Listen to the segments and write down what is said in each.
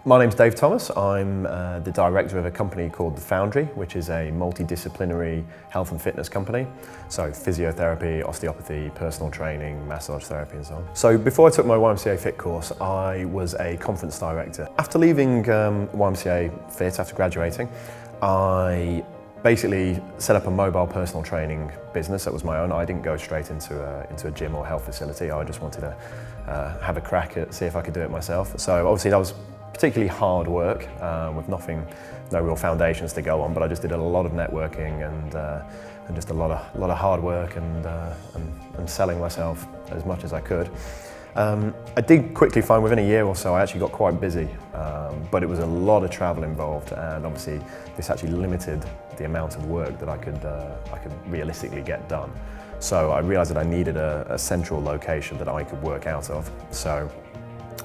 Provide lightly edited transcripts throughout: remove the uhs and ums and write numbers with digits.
My name's Dave Thomas. I'm the director of a company called the Foundry, which is a multidisciplinary health and fitness company. So physiotherapy, osteopathy, personal training, massage therapy and so on. So before I took my YMCAfit course, I was a conference director. After leaving YMCAfit, after graduating, I basically set up a mobile personal training business that was my own. I didn't go straight into a gym or health facility. I just wanted to have a crack at see if I could do it myself. So obviously that was particularly hard work with no real foundations to go on, but I just did a lot of networking and just a lot of hard work and selling myself as much as I could. I did quickly find within a year or so I actually got quite busy, but it was a lot of travel involved, and obviously this actually limited the amount of work that I could realistically get done. So I realised that I needed a central location that I could work out of. So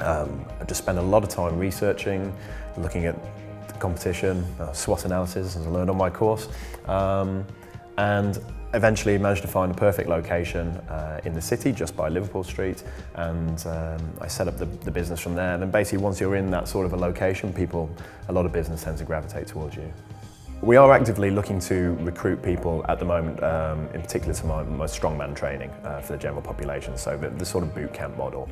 I just spent a lot of time researching, looking at the competition, SWOT analysis as I learned on my course, and eventually managed to find a perfect location in the city just by Liverpool Street, and I set up the business from there. And then basically once you're in that sort of a location, a lot of business tends to gravitate towards you. We are actively looking to recruit people at the moment, in particular to my strongman training for the general population, so the sort of boot camp model.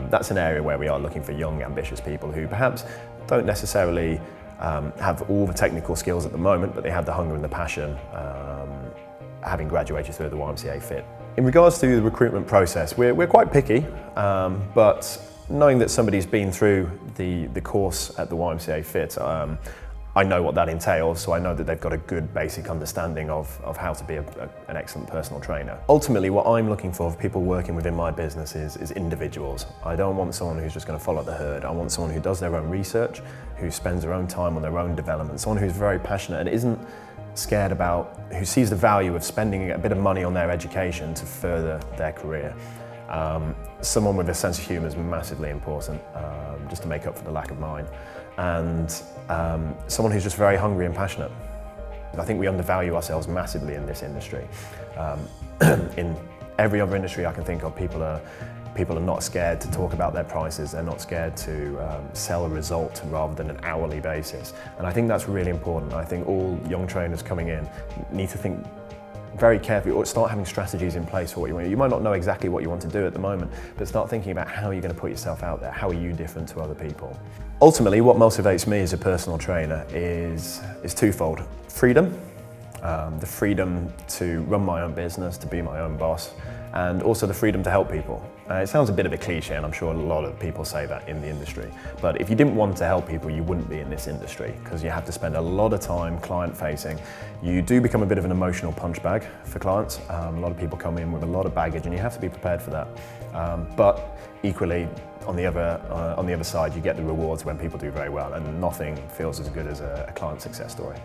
That's an area where we are looking for young, ambitious people who perhaps don't necessarily have all the technical skills at the moment, but they have the hunger and the passion, having graduated through the YMCAfit. In regards to the recruitment process, we're quite picky, but knowing that somebody's been through the course at the YMCAfit, I know what that entails, so I know that they've got a good basic understanding of how to be an excellent personal trainer. Ultimately, what I'm looking for people working within my business is individuals. I don't want someone who's just going to follow the herd. I want someone who does their own research, who spends their own time on their own development, someone who's very passionate and isn't scared about, who sees the value of spending a bit of money on their education to further their career. Someone with a sense of humour is massively important, just to make up for the lack of mine. And someone who's just very hungry and passionate. I think we undervalue ourselves massively in this industry. In every other industry I can think of, people are not scared to talk about their prices. They're not scared to sell a result rather than an hourly basis. And I think that's really important. I think all young trainers coming in need to think very carefully, or start having strategies in place for what you want. You might not know exactly what you want to do at the moment, but start thinking about how you're going to put yourself out there. How are you different to other people? Ultimately, what motivates me as a personal trainer is twofold. Freedom, the freedom to run my own business, to be my own boss, and also the freedom to help people. It sounds a bit of a cliche, and I'm sure a lot of people say that in the industry, but if you didn't want to help people, you wouldn't be in this industry, because you have to spend a lot of time client-facing. You do become a bit of an emotional punch bag for clients. A lot of people come in with a lot of baggage, and you have to be prepared for that. But equally, on the other side, you get the rewards when people do very well, and nothing feels as good as a client success story.